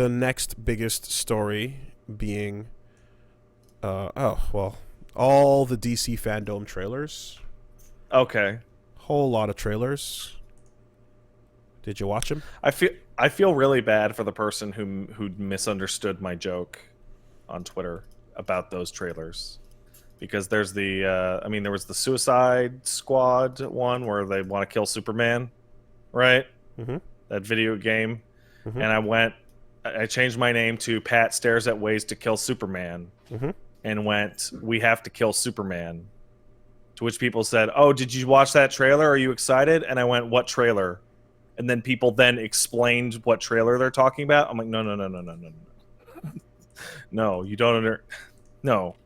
The next biggest story being, all the DC fandom trailers. Okay. Whole lot of trailers. Did you watch them? I feel really bad for the person who misunderstood my joke on Twitter about those trailers, because there's the there was the Suicide Squad one where they want to kill Superman, right? Mm-hmm. That video game, Mm-hmm. and I changed my name to Pat Stares at Ways to Kill Superman, Mm-hmm. and went, we have to kill Superman. To which people said, "Oh, did you watch that trailer? Are you excited?" And I went, "What trailer?" And then people then explained what trailer they're talking about. I'm like, no, no, you don't no,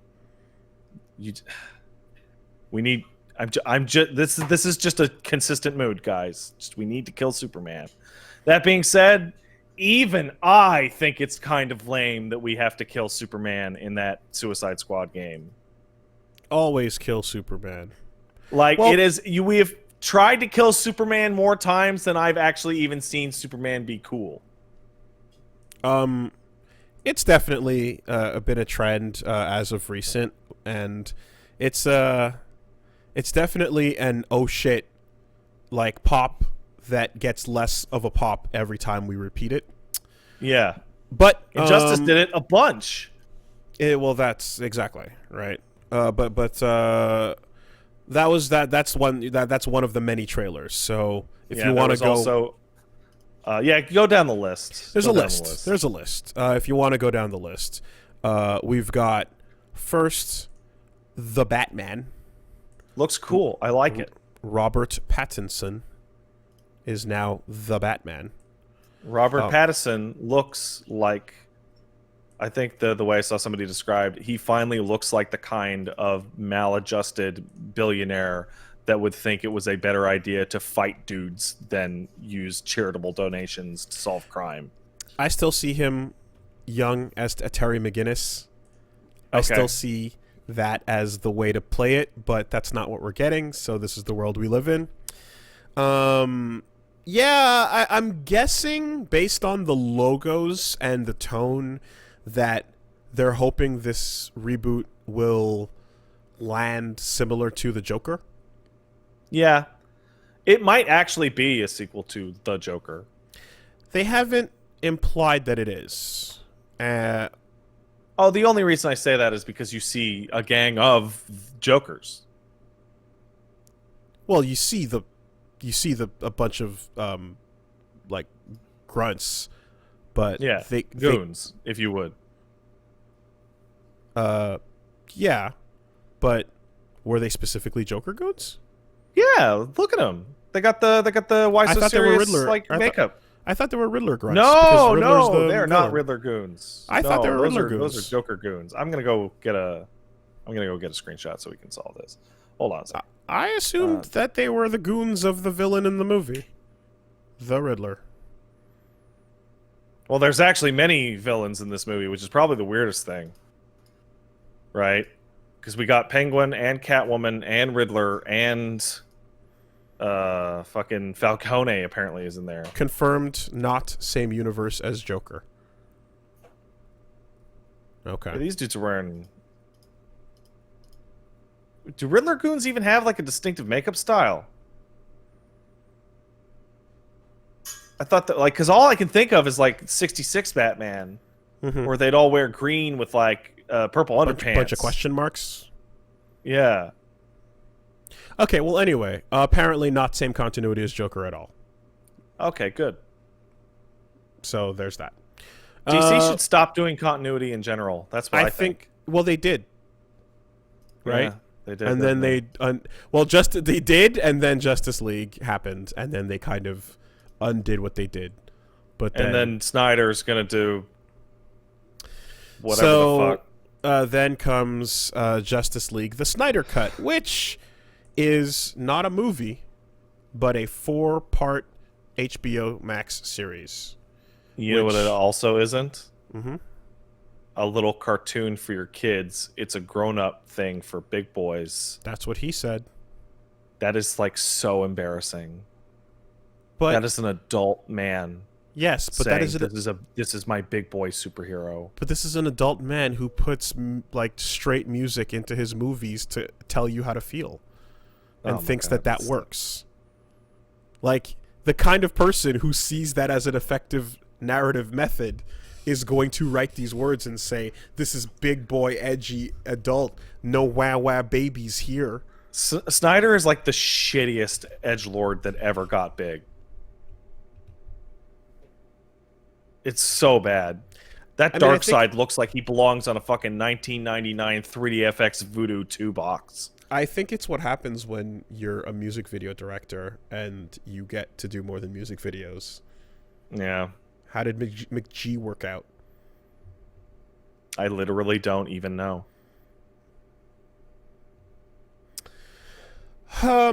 you. We need. I'm just. This is just a consistent mood, guys. We need to kill Superman. That being said, even I think it's kind of lame that we have to kill Superman in that Suicide Squad game. Always kill Superman. It is. We have tried to kill Superman more times than I've actually even seen Superman be cool. It's definitely been a trend as of recent, and it's definitely an oh shit pop that gets less of a pop every time we repeat it. Yeah, but Injustice did it a bunch. That's exactly right. That's one of the many trailers. So if you want to go, also, go down the list. There's a list. There's a list. If you want to go down the list, we've got first the Batman. Looks cool. I like it. Robert Pattinson is now the Batman. Robert Pattinson looks like, I think the way I saw somebody described, he finally looks like the kind of maladjusted billionaire that would think it was a better idea to fight dudes than use charitable donations to solve crime. I still see him young as a Terry McGinnis. I still see that as the way to play it, but that's not what we're getting, so this is the world we live in. I'm guessing, based on the logos and the tone, that they're hoping this reboot will land similar to the Joker. Yeah. It might actually be a sequel to The Joker. They haven't implied that it is. The only reason I say that is because you see a gang of Jokers. Well, you see a bunch of grunts, but goons, if you would. Yeah, but were they specifically Joker goons? Yeah, look at them. They got the why so serious makeup. I thought they were Riddler grunts. No, they're not Riddler goons. I thought they were Riddler goons. Those are Joker goons. I'm gonna go get a screenshot so we can solve this. Hold on a second. I assumed that they were the goons of the villain in the movie, the Riddler. Well, there's actually many villains in this movie, which is probably the weirdest thing, right? Because we got Penguin and Catwoman and Riddler and fucking Falcone apparently is in there. Confirmed, not same universe as Joker. Okay. Yeah, these dudes are wearing. Do Riddler goons even have a distinctive makeup style? I thought that because all I can think of is 66 Batman, where they'd all wear green with purple underpants. Bunch of question marks. Yeah. Okay. Well, anyway, apparently not same continuity as Joker at all. Okay. Good. So there's that. DC should stop doing continuity in general. That's what I think. Well, they did. Right. Yeah. They did, and then they did, and then Justice League happened, and then they kind of undid what they did. But then Snyder's gonna do whatever the fuck. Then comes Justice League: The Snyder Cut, which is not a movie, but a 4-part HBO Max series. You know what it also isn't? Mm-hmm. A little cartoon for your kids. It's a grown-up thing for big boys. That's what he said. That is so embarrassing. But that is an adult man. Yes, but saying that is this is my big boy superhero. But this is an adult man who puts like straight music into his movies to tell you how to feel, and thinks that works. Like, the kind of person who sees that as an effective narrative method is going to write these words and say, "This is big boy, edgy, adult. No wah wah babies here." Snyder is like the shittiest edgelord that ever got big. It's so bad. That Dark Side looks like he belongs on a fucking 1999 3DFX Voodoo 2 box. I think it's what happens when you're a music video director and you get to do more than music videos. Yeah. How did McG work out? I literally don't even know. I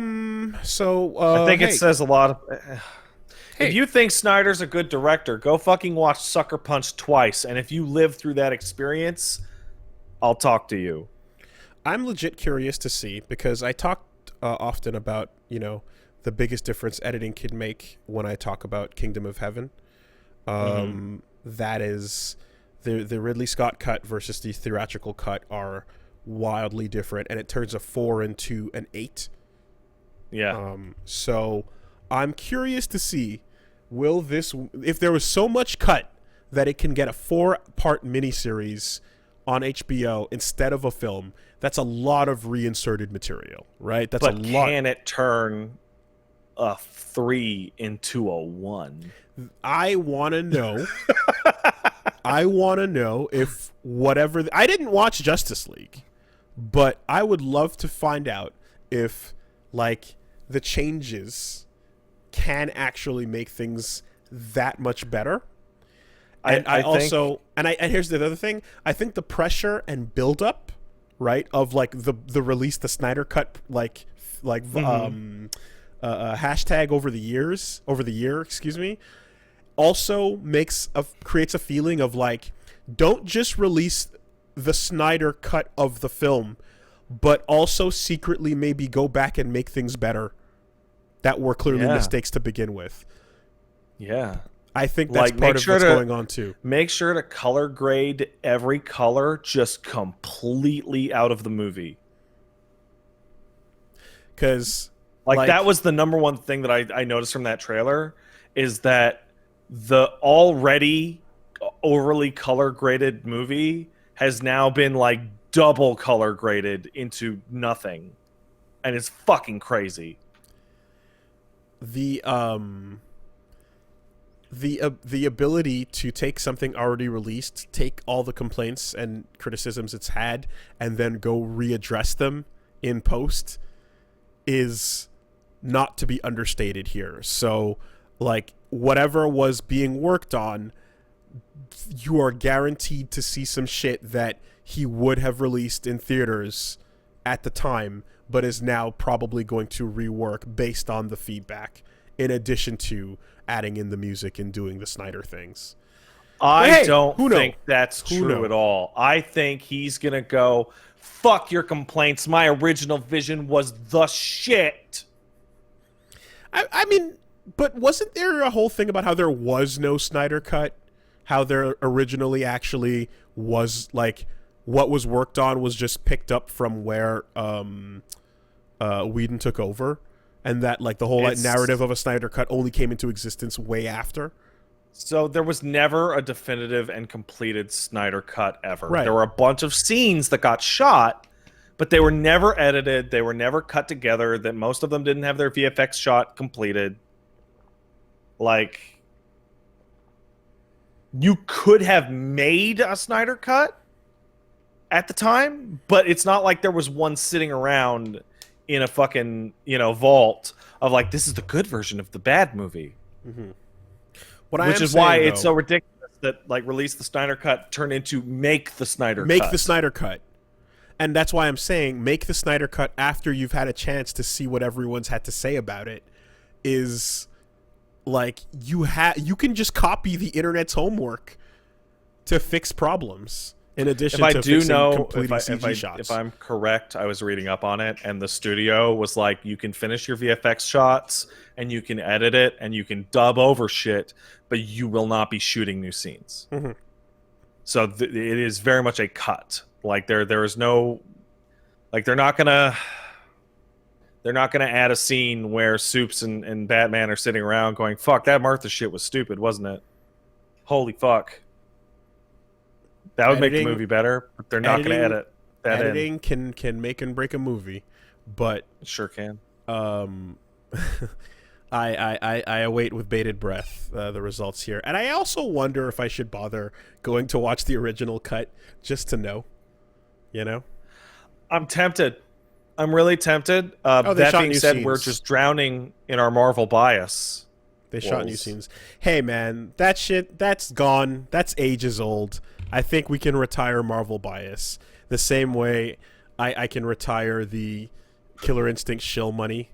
think it says a lot of... If you think Snyder's a good director, go fucking watch Sucker Punch twice. And if you live through that experience, I'll talk to you. I'm legit curious to see, because I talked often about, the biggest difference editing can make when I talk about Kingdom of Heaven. That is, the Ridley Scott cut versus the theatrical cut are wildly different, and it turns a 4 into an 8. Yeah. So I'm curious to see, if there was so much cut that it can get a 4-part miniseries on HBO instead of a film, that's a lot of reinserted material, right? That's a lot. Can it turn a 3 into a 1? I want to know. I want to know if whatever... I didn't watch Justice League, but I would love to find out if, like, the changes can actually make things that much better. And and here's the other thing. I think the pressure and buildup, right, of like the release, the Snyder Cut, hashtag over the year, also creates a feeling of like, don't just release the Snyder Cut of the film, but also secretly maybe go back and make things better that were clearly mistakes to begin with. Yeah. I think that's part of what's going on too. Make sure to color grade every color just completely out of the movie. Because like that was the number one thing that I noticed from that trailer, is that the already overly color graded movie has now been like double color graded into nothing. And it's fucking crazy. The ability to take something already released, take all the complaints and criticisms it's had, and then go readdress them in post is not to be understated here. So, like, whatever was being worked on, you are guaranteed to see some shit that he would have released in theaters at the time, but is now probably going to rework based on the feedback, in addition to adding in the music and doing the Snyder things. I don't think that's true at all. I think he's going to go, fuck your complaints. My original vision was the shit. I mean, but wasn't there a whole thing about how there was no Snyder Cut? How there originally actually was, like, what was worked on was just picked up from where Whedon took over? And that, like, the whole narrative of a Snyder Cut only came into existence way after? So there was never a definitive and completed Snyder Cut ever. Right. There were a bunch of scenes that got shot, but they were never edited. They were never cut together. That most of them didn't have their VFX shot completed. Like, you could have made a Snyder Cut at the time, but it's not like there was one sitting around in a fucking, vault of like, this is the good version of the bad movie. Mm-hmm. Which is why it's so ridiculous that, like, release the Snyder Cut turned into make the Snyder Cut. Make the Snyder Cut. And that's why I'm saying make the Snyder Cut after you've had a chance to see what everyone's had to say about it. Is like, you can just copy the internet's homework to fix problems In addition if I to do fixing know, completing CG shots. if I'm correct, I was reading up on it, and the studio was like, you can finish your VFX shots, and you can edit it, and you can dub over shit, but you will not be shooting new scenes. Mhm. So it is very much a cut. Like there is no, like they're not gonna add a scene where Supes and Batman are sitting around going, "Fuck, that Martha shit was stupid, wasn't it? Holy fuck." That would make the movie better, but they're not going to edit that editing in. can make and break a movie, but It sure can. I await with bated breath the results here, and I also wonder if I should bother going to watch the original cut just to know, you know. I'm tempted. I'm really tempted. That being said, we're just drowning in our Marvel bias. They shot new scenes. Hey man, that shit, that's gone. That's ages old. I think we can retire Marvel bias the same way I can retire the Killer Instinct shill money.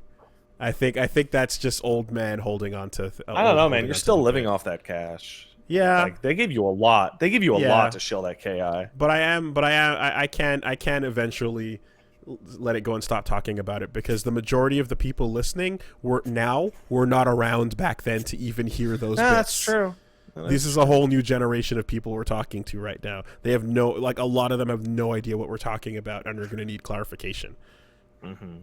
I think that's just old man holding on to. I don't know, man. You're still living off that cash. Yeah, like, they gave you a lot. They give you a lot to shill that KI. But I can eventually let it go and stop talking about it, because the majority of the people listening were not around back then to even hear those bits. That's true. This is a whole new generation of people we're talking to right now. They have a lot of them have no idea what we're talking about, and are going to need clarification. Mm-hmm.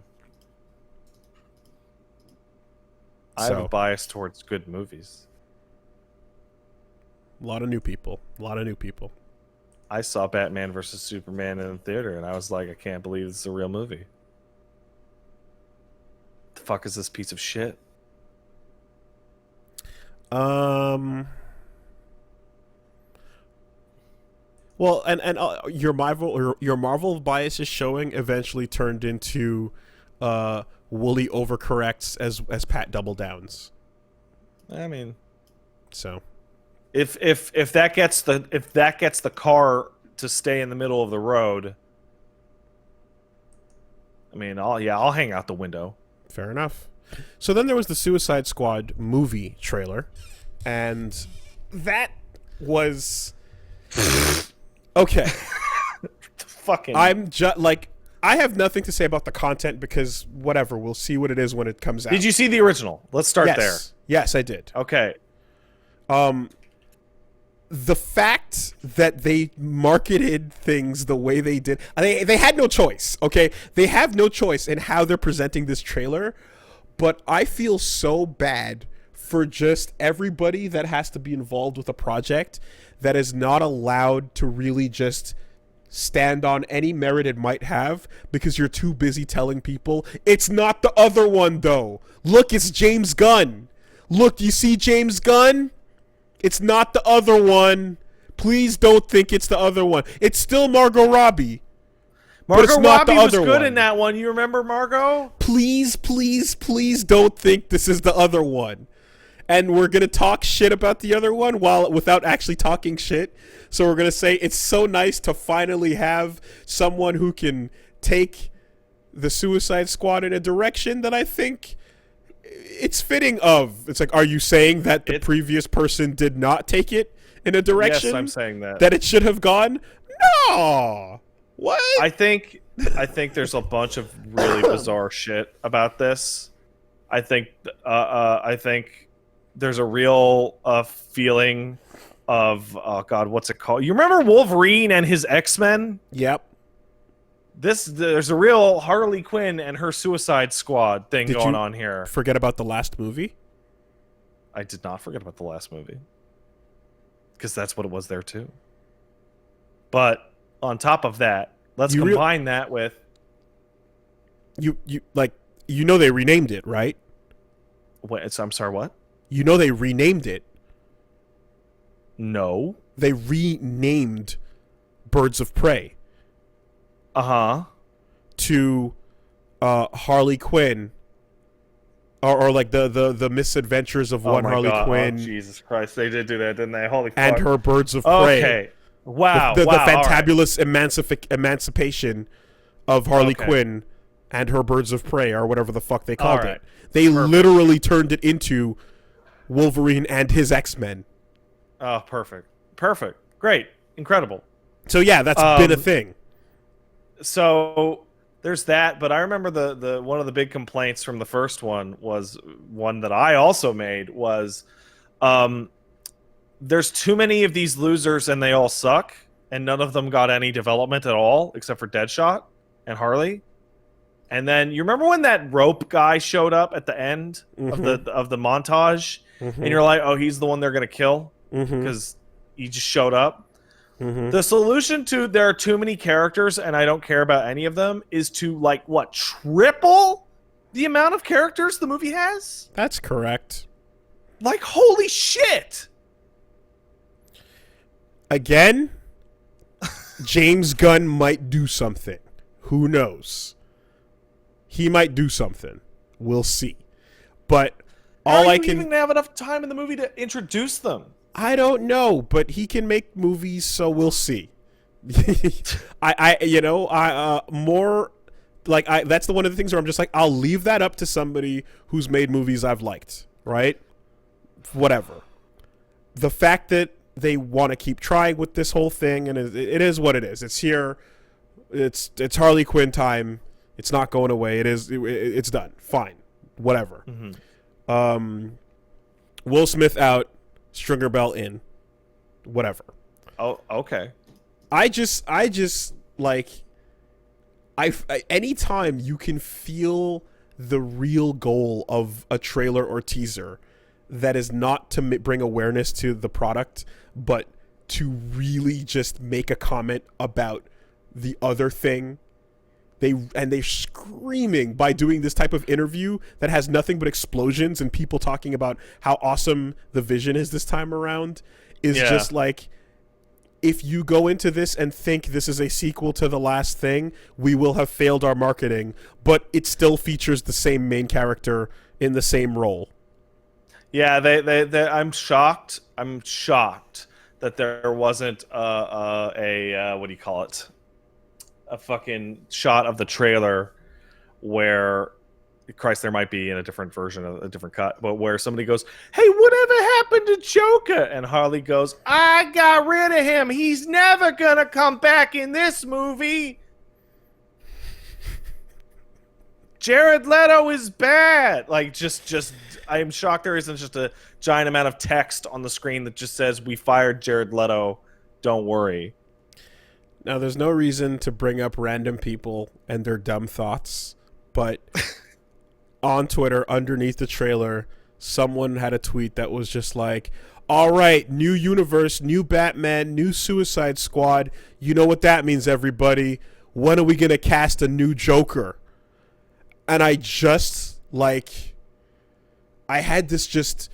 I have a bias towards good movies. A lot of new people. I saw Batman versus Superman in the theater, and I was like, I can't believe this is a real movie. The fuck is this piece of shit? Well, and your Marvel bias is showing eventually turned into Woolie overcorrects as Pat double downs. I mean, so if that gets the car to stay in the middle of the road, I mean, I'll hang out the window. Fair enough. So then there was the Suicide Squad movie trailer, and that was okay. Fucking. I'm just like, I have nothing to say about the content, because whatever, we'll see what it is when it comes out. Did you see the original? Let's start there. Yes, I did. Okay. The fact that they marketed things the way they did, they had no choice, okay? They have no choice in how they're presenting this trailer, but I feel so bad for just everybody that has to be involved with a project that is not allowed to really just stand on any merit it might have, because you're too busy telling people it's not the other one though. Look, it's James Gunn. Look, you see James Gunn? It's not the other one. Please don't think it's the other one. It's still Margot Robbie. Margot Robbie was good in that one. You remember Margot? Please, please, please don't think this is the other one. And we're going to talk shit about the other one without actually talking shit. So we're going to say it's so nice to finally have someone who can take the Suicide Squad in a direction that I think it's fitting of. It's like, are you saying that the previous person did not take it in a direction? Yes, I'm saying that. That it should have gone? No. What? I think there's a bunch of really bizarre shit about this. I think there's a real feeling of, oh God, what's it called? You remember Wolverine and his X-Men? Yep. There's a real Harley Quinn and her Suicide Squad thing going on here. Forget about the last movie? I did not forget about the last movie, because that's what it was there too. But on top of that, let's combine that with you they renamed it, right? What? I'm sorry, what? You know they renamed it. No. They renamed Birds of Prey. To Harley Quinn, or like the misadventures of one Harley Quinn. Oh, Jesus Christ, they did do that, didn't they? Holy fuck. And her Birds of Prey. Okay. Wow. The fantabulous emancipation of Harley Quinn and her Birds of Prey, or whatever the fuck they called it. They literally turned it into Wolverine and his X-Men. Oh, perfect. Great. Incredible. So yeah, that's been a thing. So there's that, but I remember the one of the big complaints from the first one was one that I also made was there's too many of these losers and they all suck, and none of them got any development at all except for Deadshot and Harley. And then you remember when that rope guy showed up at the end of the montage, and you're like, oh, he's the one they're gonna kill because he just showed up. The solution to there are too many characters and I don't care about any of them is to triple the amount of characters the movie has? That's correct. Like, holy shit! Again, James Gunn might do something. Who knows? He might do something. We'll see. But all I can... even have enough time in the movie to introduce them. I don't know, but he can make movies, so we'll see. That's the one of the things where I'm just like, I'll leave that up to somebody who's made movies I've liked, right? Whatever. The fact that they want to keep trying with this whole thing, and it is what it is. It's here. It's Harley Quinn time. It's not going away. It's done. Fine. Whatever. Will Smith out. Stringer Bell in. Whatever. Oh, okay. Anytime you can feel the real goal of a trailer or teaser that is not to bring awareness to the product, but to really just make a comment about the other thing, they're screaming by doing this type of interview that has nothing but explosions and people talking about how awesome the vision is this time around is just like, if you go into this and think this is a sequel to the last thing, we will have failed our marketing, but it still features the same main character in the same role. Yeah, I'm shocked. I'm shocked that there wasn't a what do you call it? A fucking shot of the trailer where, Christ, there might be in a different version of a different cut, but where somebody goes, hey, whatever happened to Joker? And Harley goes, I got rid of him. He's never gonna come back in this movie. Jared Leto is bad. Like, just I am shocked there isn't just a giant amount of text on the screen that just says, we fired Jared Leto. Don't worry. Now, there's no reason to bring up random people and their dumb thoughts, but on Twitter, underneath the trailer, someone had a tweet that was just like, all right, new universe, new Batman, new Suicide Squad. You know what that means, everybody. When are we going to cast a new Joker? And I just, I had this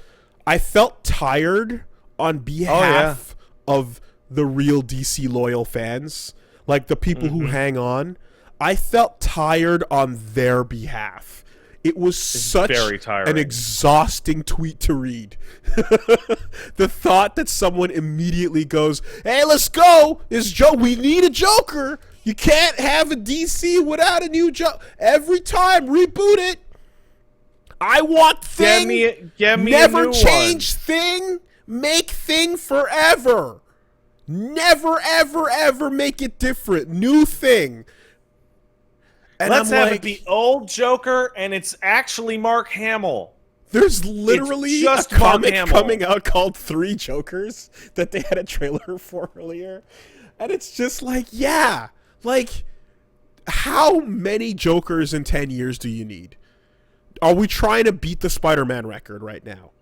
I felt tired on behalf of the real DC loyal fans, like the people who hang on. I felt tired on their behalf. It was such an exhausting tweet to read. The thought that someone immediately goes, hey, let's go. We need a Joker. You can't have a DC without a new Joker. Every time, reboot it. I want thing. Get me never a new change one. thing. Make thing forever. Never, ever, ever make it different. New thing. And Let's have it be old Joker, and it's actually Mark Hamill. There's literally a comic coming out called 3 Jokers that they had a trailer for earlier. And it's just how many Jokers in 10 years do you need? Are we trying to beat the Spider-Man record right now?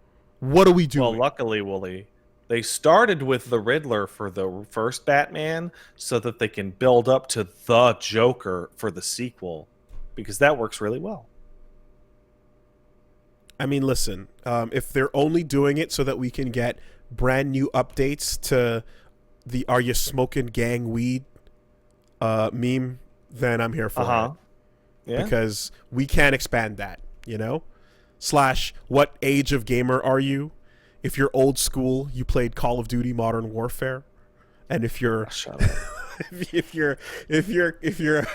What are we doing? Well, luckily, Woolie, they started with the Riddler for the first Batman so that they can build up to the Joker for the sequel, because that works really well. I mean, listen, if they're only doing it so that we can get brand new updates to the "Are you smoking gang weed" meme, then I'm here for it. Yeah. Because we can't expand that, / what age of gamer are you? If you're old school, you played Call of Duty Modern Warfare, and if you're if you're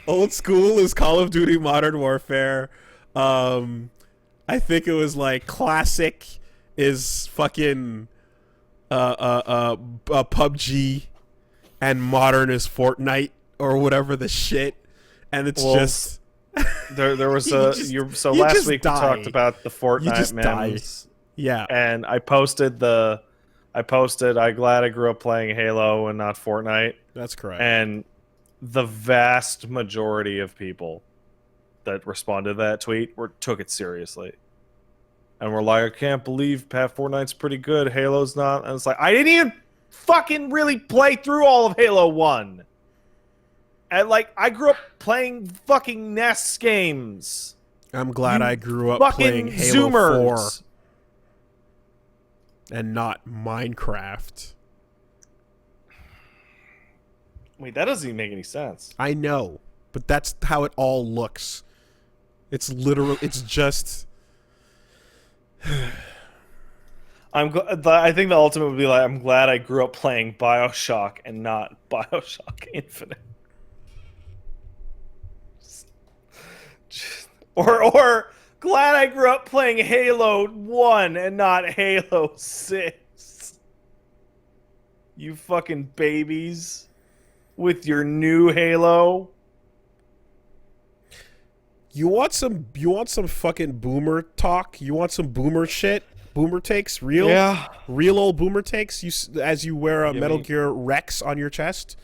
old school is Call of Duty Modern Warfare, I think it was classic is fucking PUBG, and modern is Fortnite or whatever the shit, and it's just there was last week we talked about the Fortnite memes. Yeah, and I posted I'm glad I grew up playing Halo and not Fortnite. That's correct. And the vast majority of people that responded to that tweet took it seriously. And we're like, I can't believe Fortnite's pretty good, Halo's not. And it's like, I didn't even fucking really play through all of Halo 1. And like, I grew up playing fucking NES games. I'm glad I grew up playing Halo 4 and not Minecraft. Wait, that doesn't even make any sense. I know, but that's how it all looks. It's literal. It's just. I think the ultimate would be like, I'm glad I grew up playing BioShock and not BioShock Infinite. Or glad I grew up playing Halo 1 and not Halo 6. You fucking babies with your new Halo. You want some fucking boomer talk? You want some boomer shit? Boomer takes? Real old boomer takes? As you wear a Metal Gear Rex on your chest?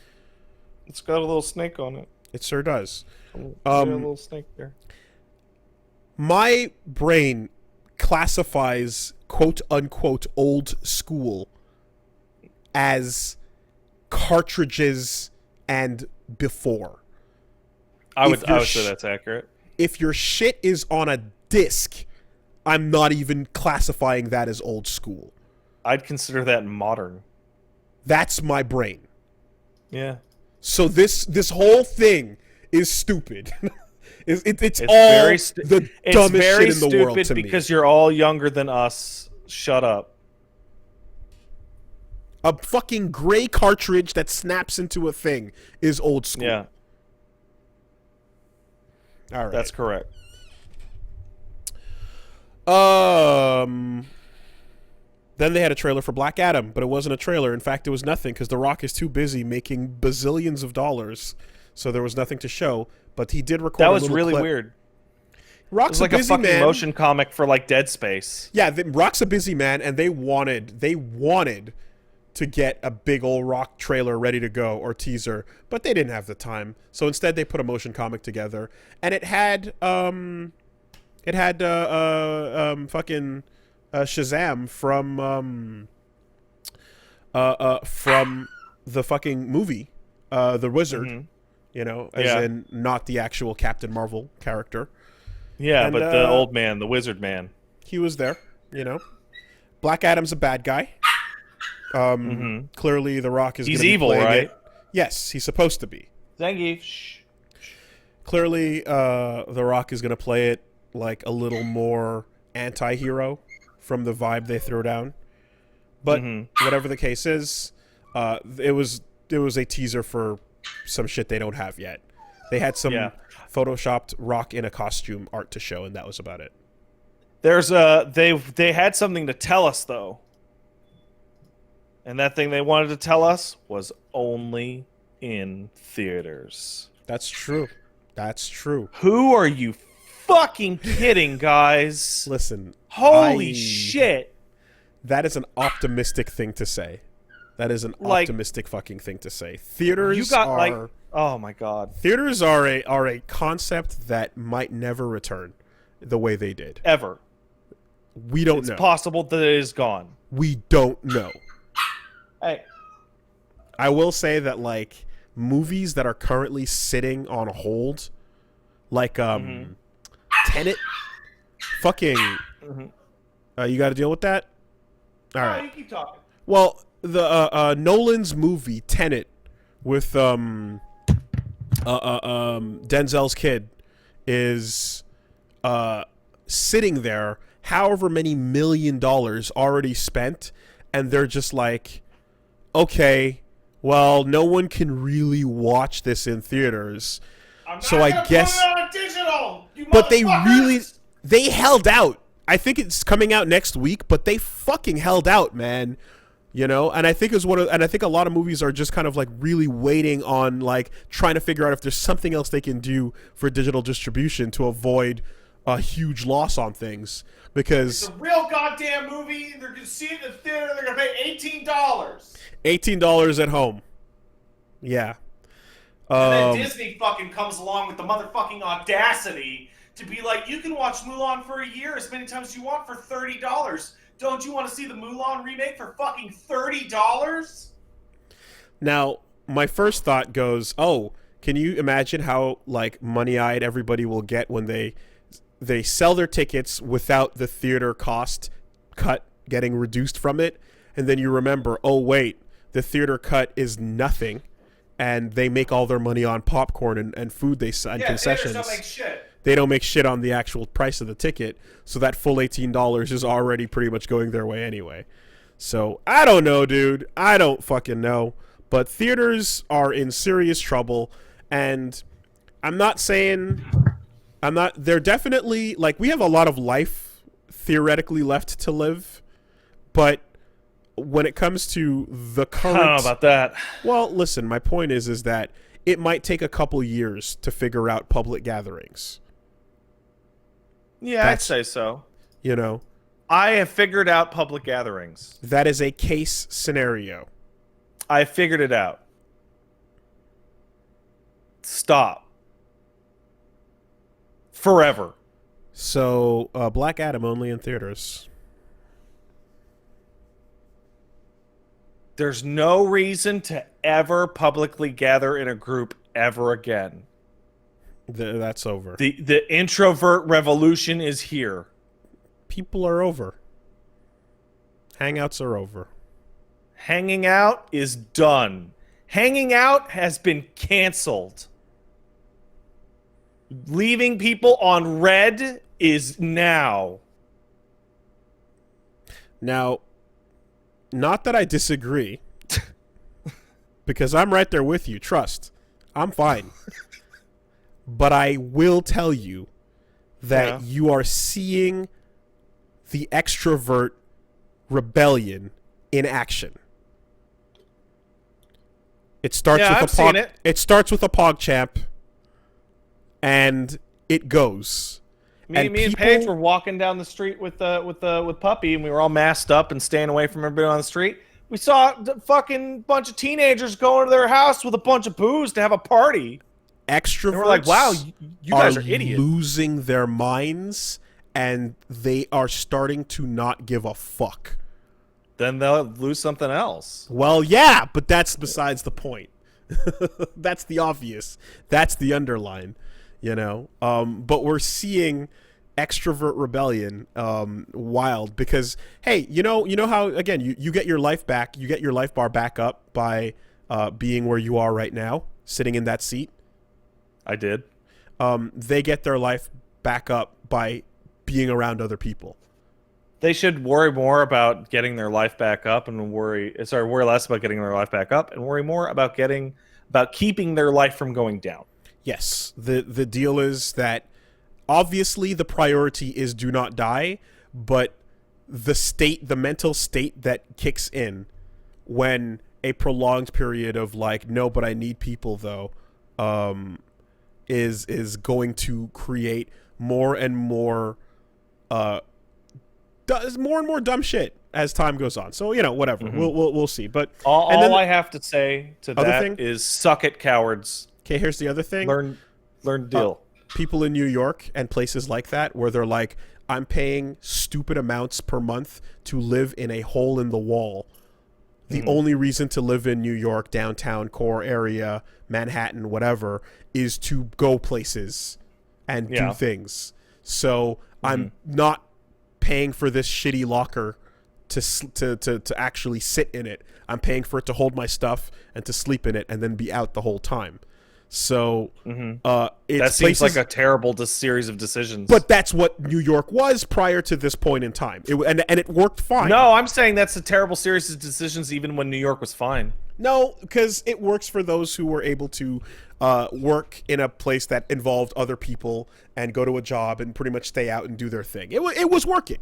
It's got a little snake on it. It sure does. A little snake there. My brain classifies quote-unquote old school as cartridges and before. I would say that's accurate. If your shit is on a disc, I'm not even classifying that as old school. I'd consider that modern. That's my brain. Yeah. So this whole thing is stupid. It's all the dumbest shit in the world to me. Because you're all younger than us. Shut up. A fucking gray cartridge that snaps into a thing is old school. Yeah. All right. That's correct. Then they had a trailer for Black Adam, but it wasn't a trailer. In fact, it was nothing because The Rock is too busy making bazillions of dollars, so there was nothing to show. But he did record. That was really weird. Rock's it was like a fucking motion comic for like Dead Space. Yeah, Rock's a busy man, and they wanted to get a big old Rock trailer ready to go or teaser, but they didn't have the time. So instead, they put a motion comic together, and it had fucking Shazam from the fucking movie, The Wizard. Mm-hmm. You know, as in not the actual Captain Marvel character. Yeah, but the old man, the wizard man. He was there, you know. Black Adam's a bad guy. Clearly, The Rock is. He's evil, right? Yes, he's supposed to be. Zangief. Clearly, The Rock is going to play it like a little more anti-hero from the vibe they throw down. But whatever the case is, it was a teaser for some shit they don't have yet. They had some photoshopped Rock in a costume art to show, and that was about it. There's they had something to tell us though. And that thing they wanted to tell us was only in theaters. That's true. That's true. Who are you fucking kidding, guys? Listen. Holy shit. That is an optimistic thing to say. That is an optimistic fucking thing to say. Theaters are oh my god. Theaters are a concept that might never return the way they did. Ever. We don't know. It's possible that it is gone. We don't know. Hey. I will say that like movies that are currently sitting on hold, like Tenet, fucking you got to deal with that. All right. You keep talking. Well, the Nolan's movie Tenet with Denzel's kid is sitting there, however many $1 million already spent, and they're just like, okay, well, no one can really watch this in theaters, so I guess. Put it on digital, but they held out. I think it's coming out next week, but they fucking held out, man. You know, and I think and I think a lot of movies are just kind of like really waiting on like trying to figure out if there's something else they can do for digital distribution to avoid a huge loss on things. Because it's a real goddamn movie. They're gonna see it in the theater. They're gonna pay $18. $18 at home. Yeah. And then Disney fucking comes along with the motherfucking audacity to be like, you can watch Mulan for a year as many times as you want for $30. Don't you want to see the Mulan remake for fucking $30? Now, my first thought goes, oh, can you imagine how like money-eyed everybody will get when they sell their tickets without the theater cost cut getting reduced from it, and then you remember, oh wait, the theater cut is nothing, and they make all their money on popcorn and food they and concessions. Theaters don't make shit. They don't make shit on the actual price of the ticket, so that full $18 is already pretty much going their way anyway. So I don't know, dude. I don't fucking know. But theaters are in serious trouble, and they're definitely, like, we have a lot of life theoretically left to live, but when it comes to the current... I don't know about that. Well, listen, my point is that it might take a couple years to figure out public gatherings. Yeah, I'd say so. You know? I have figured out public gatherings. That is a case scenario. I figured it out. Stop. Forever. So, Black Adam only in theaters. There's no reason to ever publicly gather in a group ever again. That's over. The introvert revolution is here. People are over. Hangouts are over. Hanging out is done. Hanging out has been canceled. Leaving people on red is now. Now, not that I disagree, because I'm right there with you. Trust. I'm fine. But I will tell you that you are seeing the extrovert rebellion in action. It starts It starts with a PogChamp, and it goes. Me and Paige were walking down the street with Puppy, and we were all masked up and staying away from everybody on the street. We saw a fucking bunch of teenagers going to their house with a bunch of booze to have a party. Extroverts and we're like, wow, you guys are idiots. Losing their minds, and they are starting to not give a fuck. Then they'll lose something else. Well, yeah, but that's besides the point. That's the obvious. That's the underline, you know. But we're seeing extrovert rebellion wild because, hey, you know how, again, you get your life back. You get your life bar back up by being where you are right now, sitting in that seat. I did. They get their life back up by being around other people. They should worry more about getting their life back up and worry less about getting their life back up and worry more about keeping their life from going down. Yes. The deal is that obviously the priority is do not die, but the mental state that kicks in when a prolonged period of like, no, but I need people though, is going to create more and more dumb shit as time goes on. So, you know, whatever. Mm-hmm. We'll see. But all I have to say to that is suck it, cowards. Okay, here's the other thing. Learn deal. People in New York and places like that where they're like, I'm paying stupid amounts per month to live in a hole in the wall. The only reason to live in New York, downtown core area, Manhattan, whatever, is to go places and do things. So I'm not paying for this shitty locker to actually sit in it. I'm paying for it to hold my stuff and to sleep in it and then be out the whole time. So that seems like a terrible series of decisions. But that's what New York was prior to this point in time. And it worked fine. No, I'm saying that's a terrible series of decisions even when New York was fine. No, because it works for those who were able to work in a place that involved other people and go to a job and pretty much stay out and do their thing. It was working.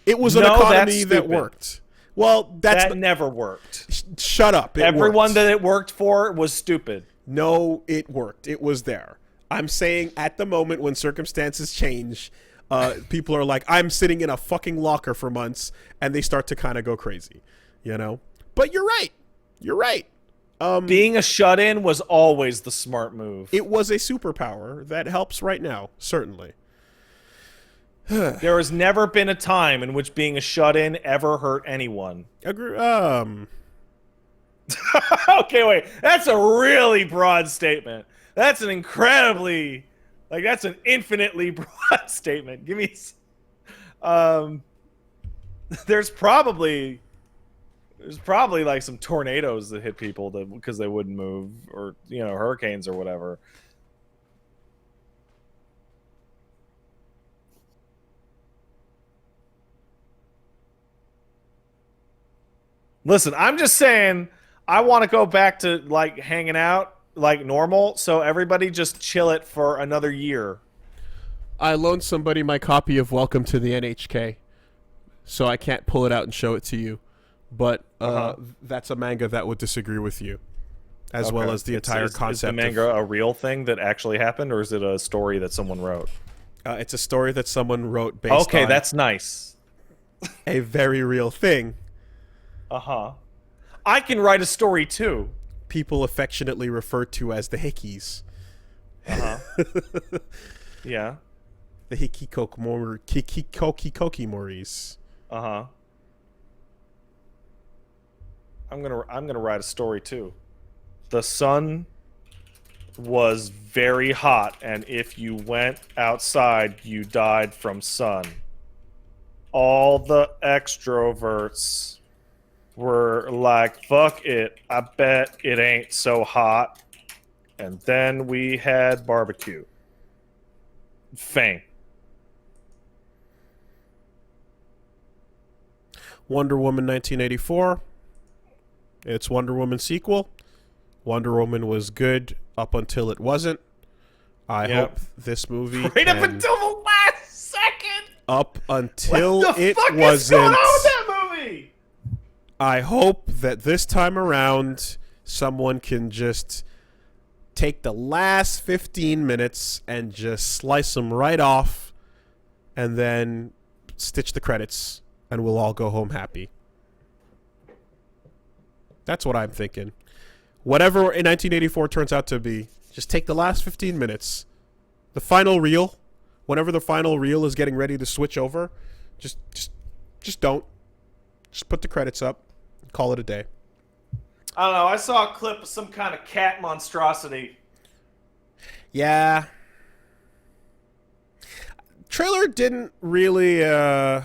It was an economy that worked. Well, that never worked. Shut up. Everyone that it worked for was stupid. No, it worked. It was there. I'm saying at the moment when circumstances change, people are like, I'm sitting in a fucking locker for months, and they start to kind of go crazy, you know? But you're right. You're right. Being a shut-in was always the smart move. It was a superpower that helps right now, certainly. There has never been a time in which being a shut-in ever hurt anyone. Agree. Okay, wait. That's a really broad statement. That's an incredibly, like, that's an infinitely broad statement. Give me, there's probably like some tornadoes that hit people that because they wouldn't move, or hurricanes or whatever. Listen, I'm just saying, I want to go back to like hanging out like normal, so everybody just chill it for another year. I loaned somebody my copy of Welcome to the NHK, so I can't pull it out and show it to you. But that's a manga that would disagree with you, as well as the entire concept. Is the manga a real thing that actually happened, or is it a story that someone wrote? It's a story that someone wrote based on... Okay, that's nice. A very real thing. Uh-huh. I can write a story, too. People affectionately referred to as the Hickeys. Uh-huh. Yeah. The Hikikoki-moris. Uh-huh. I'm gonna write a story too. The sun was very hot, and if you went outside, you died from sun. All the extroverts were like, fuck it, I bet it ain't so hot. And then we had barbecue. Fame. Wonder Woman 1984. It's Wonder Woman sequel. Wonder Woman was good up until it wasn't. I hope this movie right up until the last second. Up until what the it fuck wasn't. Is going on with that movie? I hope that this time around someone can just take the last 15 minutes and just slice them right off and then stitch the credits and we'll all go home happy. That's what I'm thinking. Whatever in 1984 turns out to be, just take the last 15 minutes. The final reel, whenever the final reel is getting ready to switch over, just don't. Just put the credits up. Call it a day. I don't know. I saw a clip of some kind of cat monstrosity. Yeah. Trailer didn't really, I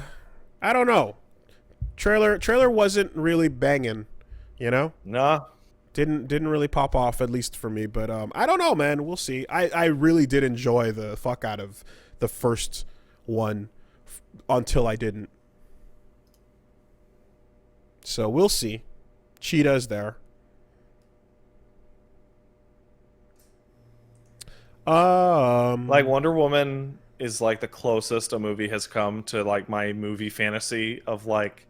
don't know. Trailer wasn't really banging, you know? Nah. Didn't really pop off, at least for me. But I don't know, man. We'll see. I really did enjoy the fuck out of the first one until I didn't. So we'll see. Cheetah's there. Like Wonder Woman is like the closest a movie has come to like my movie fantasy of like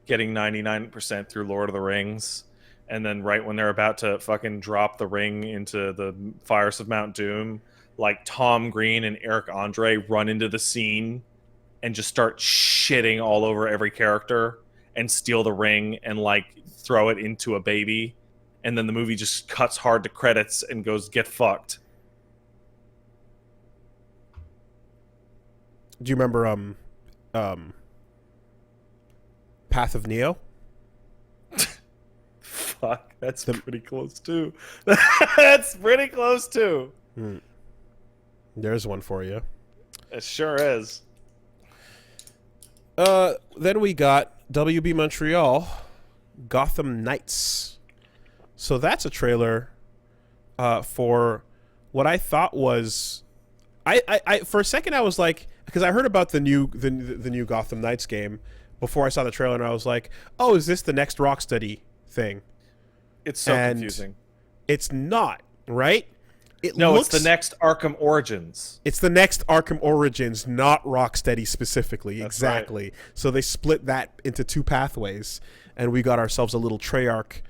getting 99% through Lord of the Rings, and then right when they're about to fucking drop the ring into the fires of Mount Doom, like Tom Green and Eric Andre run into the scene and just start shitting all over every character and steal the ring and like throw it into a baby, and then the movie just cuts hard to credits and goes get fucked. Do you remember Path of Neo? Fuck, that's pretty close too. That's pretty close too. There's one for you. It sure is. Then we got WB Montreal, Gotham Knights. So that's a trailer for what I thought was... I for a second I was like, because I heard about the new Gotham Knights game before I saw the trailer, and I was like, oh, is this the next Rocksteady thing? It's so confusing. It's not, right? It's the next Arkham Origins. It's the next Arkham Origins, not Rocksteady specifically. That's exactly. Right. So they split that into two pathways, and we got ourselves a little Treyarch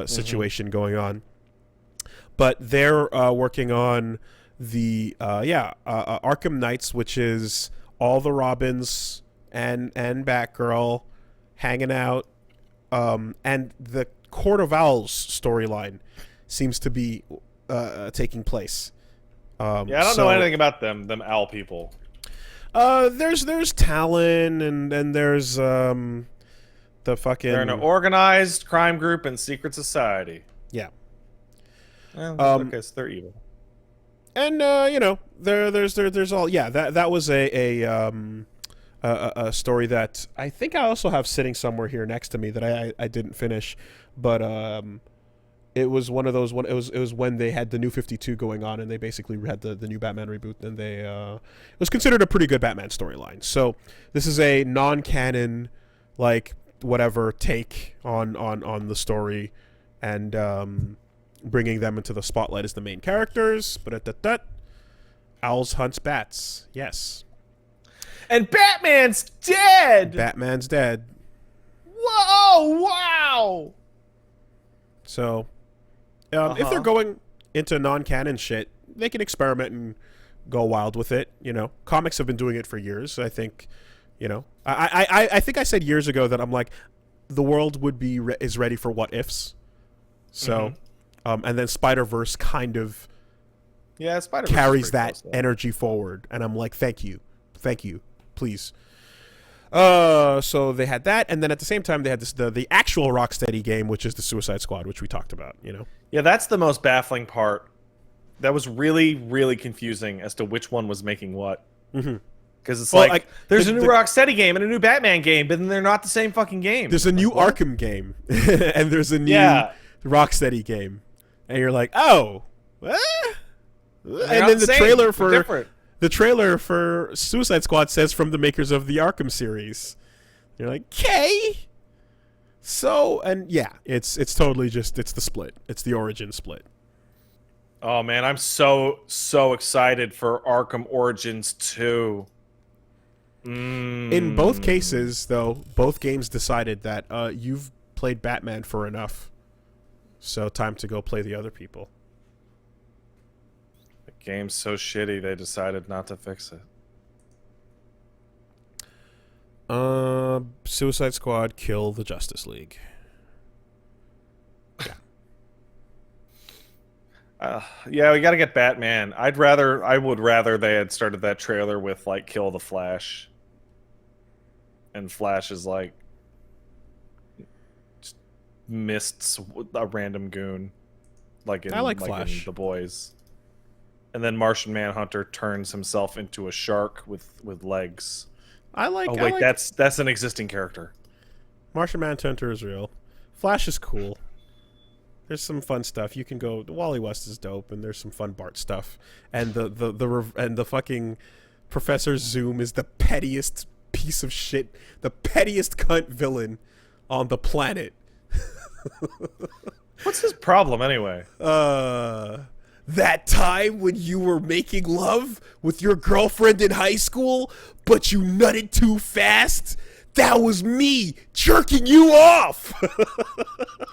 situation going on. But they're working on the Arkham Knights, which is all the Robins and Batgirl hanging out, and the Court of Owls storyline seems to be taking place. I don't know anything about them owl people. There's Talon and there's the fucking. They're an organized crime group and secret society. Yeah. Okay, so they're evil. And there's all that was a story that I think I also have sitting somewhere here next to me that I didn't finish, but it was one of those it was when they had the New 52 going on and they basically had the new Batman reboot, and they it was considered a pretty good Batman storyline. So this is a non-canon, like whatever take on the story, and bringing them into the spotlight as the main characters. But Owls hunts bats. Yes. And Batman's dead. Batman's dead. Whoa! Wow. So, if they're going into non-canon shit, they can experiment and go wild with it. You know, comics have been doing it for years. I think, I think I said years ago that I'm like, the world would be is ready for what ifs. So, and then Spider-Verse kind of Spider-Verse carries that energy forward, and I'm like, thank you, please. So they had that, and then at the same time they had the actual Rocksteady game, which is the Suicide Squad, which we talked about. Yeah, that's the most baffling part. That was really, really confusing as to which one was making what. Because it's there's a new Rocksteady game and a new Batman game, but then they're not the same fucking game. There's a new Arkham game, and there's a new Rocksteady game, and you're like, oh, and then the trailer for Suicide Squad says from the makers of the Arkham series. You're like, okay. So, and yeah, it's totally just, it's the split. It's the origin split. Oh man, I'm so excited for Arkham Origins 2. In both cases, though, both games decided that you've played Batman for enough. So time to go play the other people. The game's so shitty they decided not to fix it. Suicide Squad, kill the Justice League. Yeah, we got to get Batman. I would rather they had started that trailer with like kill the Flash. And Flash is like just mists a random goon, like in Flash. In The Boys. And then Martian Manhunter turns himself into a shark with legs. That's an existing character. Martian Manhunter is real. Flash is cool. There's some fun stuff. You can go. Wally West is dope, and there's some fun Bart stuff. And the fucking Professor Zoom is the pettiest piece of shit, the pettiest cunt villain on the planet. What's his problem anyway? That time when you were making love with your girlfriend in high school, but you nutted too fast. That was me jerking you off.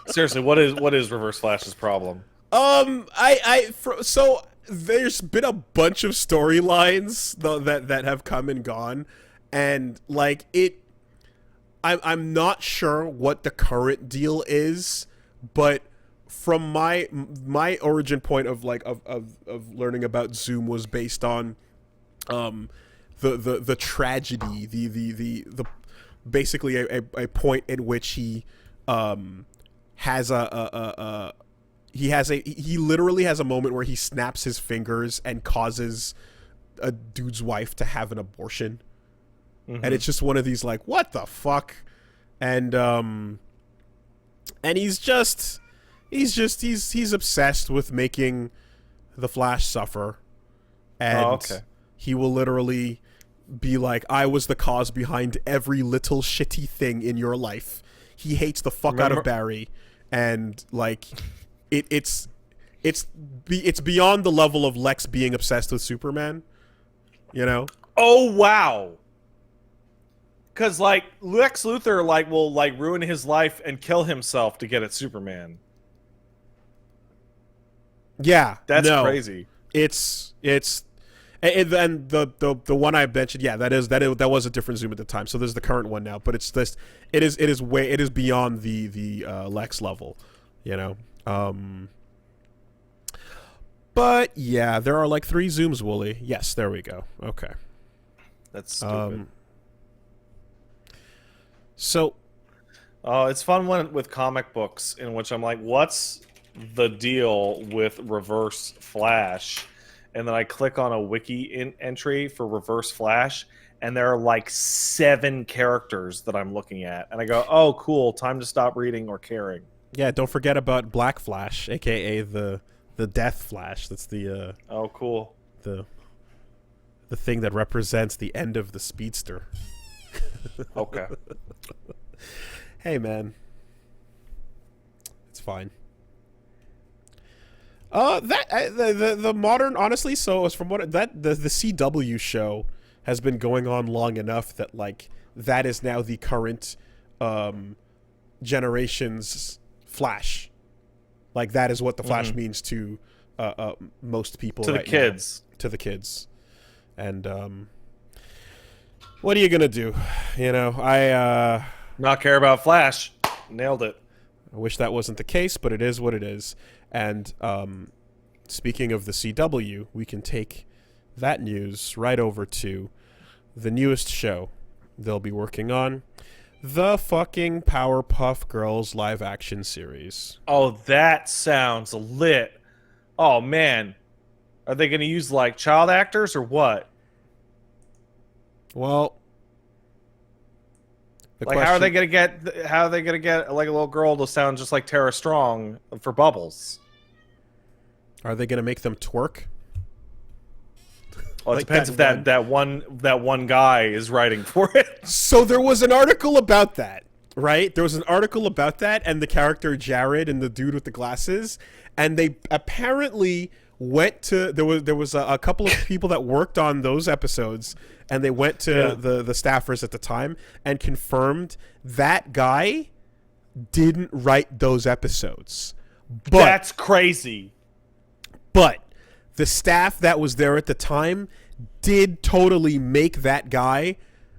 Seriously, what is Reverse Flash's problem? So there's been a bunch of storylines that have come and gone, and like I'm not sure what the current deal is, but from my origin point of learning about Zoom was based on the tragedy, the basically a point in which he has he literally has a moment where he snaps his fingers and causes a dude's wife to have an abortion. And it's just one of these like, what the fuck? And he's obsessed with making the Flash suffer. And he will literally be like, I was the cause behind every little shitty thing in your life. He hates the fuck out of Barry, and like it's it's beyond the level of Lex being obsessed with Superman. You know? Oh wow. Because like Lex Luthor like will like ruin his life and kill himself to get at Superman. Yeah, That's crazy. It's and the one I mentioned, yeah, that was a different Zoom at the time. So there's the current one now, but it's this. It is beyond the Lex level, you know. But yeah, there are like 3 Zooms, Wooly. Yes, there we go. Okay. That's stupid. So, it's fun with comic books in which I'm like, what's the deal with Reverse Flash? And then I click on a wiki entry for Reverse Flash, and there are like 7 characters that I'm looking at. And I go, oh, cool, time to stop reading or caring. Yeah, don't forget about Black Flash, a.k.a. the Death Flash. That's the... oh, cool. The thing that represents the end of the Speedster. Okay. Hey, man. It's fine. The modern, honestly, so as from what the CW show has been going on long enough that like that is now the current generation's Flash. Like that is what the Flash means to most people. To the kids. To the kids. And what are you gonna do? You know, I not care about Flash. Nailed it. I wish that wasn't the case, but it is what it is. And speaking of the CW, we can take that news right over to the newest show they'll be working on, the fucking Powerpuff Girls live action series. Oh, that sounds lit. Oh man, are they going to use like child actors or what? Well, how are they going to get like a little girl to sound just like Tara Strong for Bubbles? Are they going to make them twerk? Well, it depends if that one guy is writing for it. So there was an article about that, right? There was an article about that and the character Jared and the dude with the glasses, and they apparently went to there was a couple of people that worked on those episodes, and they went to the staffers at the time and confirmed that guy didn't write those episodes. But that's crazy. But the staff that was there at the time did totally make that guy,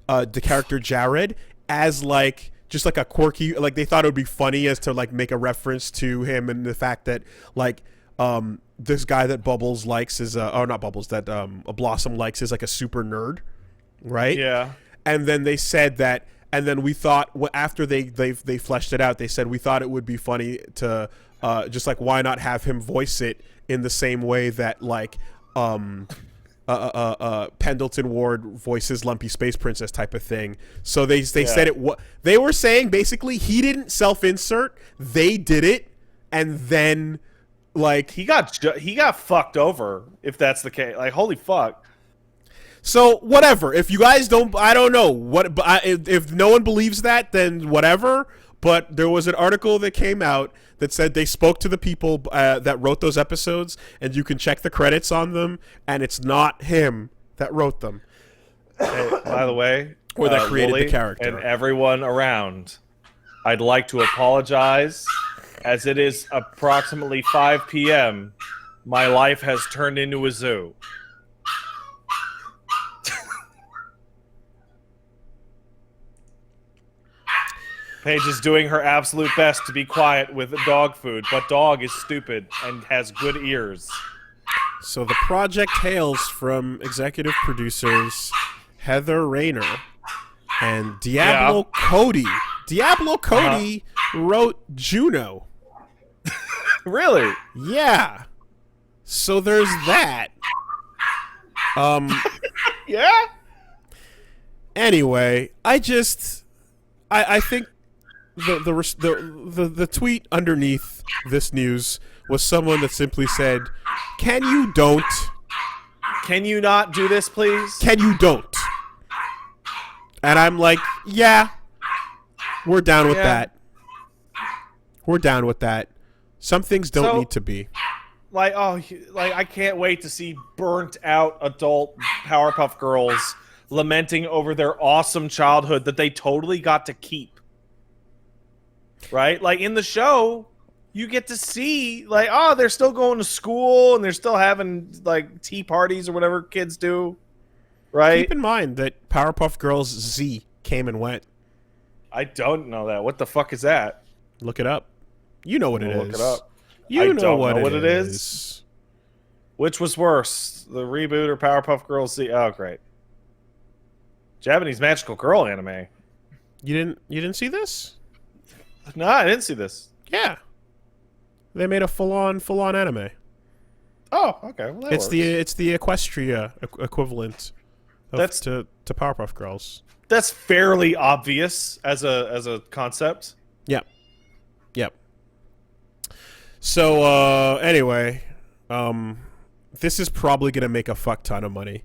the character Jared, as like just like a quirky, like they thought it would be funny as to like make a reference to him and the fact that like this guy that Bubbles likes is or not Bubbles, that Blossom likes is like a super nerd, right? Yeah. And then they said that, and then we thought after they fleshed it out, they said we thought it would be funny to just like why not have him voice it in the same way that like Pendleton Ward voices Lumpy Space Princess type of thing. So they said it. They were saying basically he didn't self-insert, they did it, and then like he got fucked over. If that's the case, like holy fuck. So whatever. If you guys don't, I don't know what. But if no one believes that, then whatever. But there was an article that came out that said they spoke to the people that wrote those episodes, and you can check the credits on them, and it's not him that wrote them. Hey, by the way, or that created Woolie the character. And everyone around, I'd like to apologize. As it is approximately 5 p.m., my life has turned into a zoo. Paige is doing her absolute best to be quiet with dog food, but dog is stupid and has good ears. So the project hails from executive producers Heather Rayner and Diablo Cody. Diablo Cody wrote Juno. Really? Yeah. So there's that. Yeah? Anyway, I think the tweet underneath this news was someone that simply said, "Can you don't? Can you not do this, please? Can you don't?" And I'm like, yeah, we're down with that. We're down with that. Some things don't need to be. like, oh, like I can't wait to see burnt out adult Powerpuff Girls lamenting over their awesome childhood that they totally got to keep. Right? Like in the show, you get to see like, oh, they're still going to school and they're still having like tea parties or whatever kids do. Right? Keep in mind that Powerpuff Girls Z came and went. I don't know that. What the fuck is that? Look it up. You know what it is. Look it up. You I know don't what know what it it is. Which was worse, the reboot or Powerpuff Girls Z? Oh, great. Japanese magical girl anime. You didn't see this? No, I didn't see this. Yeah. They made a full-on anime. Oh, okay. Well, that works. It's the Equestria equivalent of, That's- to Powerpuff Girls. That's fairly obvious as a concept. Yep. Yep. So anyway, this is probably gonna make a fuck ton of money.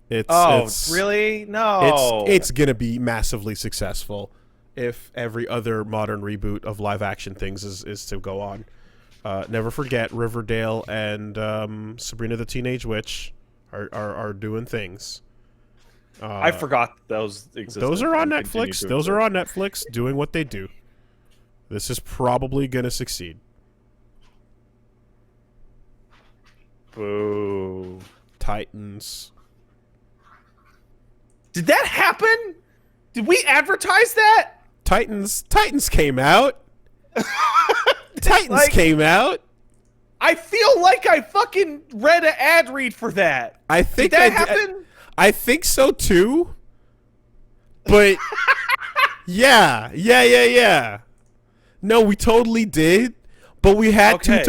It's really? No. It's gonna be massively successful if every other modern reboot of live action things is to go on. Never forget Riverdale and Sabrina the Teenage Witch are doing things. I forgot those existed. Those are on and continue Netflix. to Those are exist. on Netflix doing what they do. This is probably gonna succeed. Boo. Titans. Did that happen? Did we advertise that? Titans came out. Titans Like- came out. I feel like I fucking read an ad read for that. I think Did that I did- happen? I think so too. But yeah. No, we totally did, but we had Okay.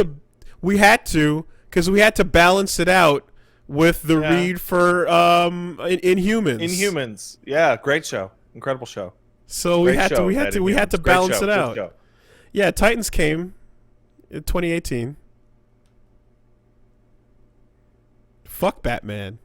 because we had to balance it out with the Yeah. read for Inhumans. Inhumans. Yeah, great show. Incredible show. So we Great had show, to Ed balance Inhumans. Great show, it good out. show. Yeah, Titans came in 2018. Fuck Batman.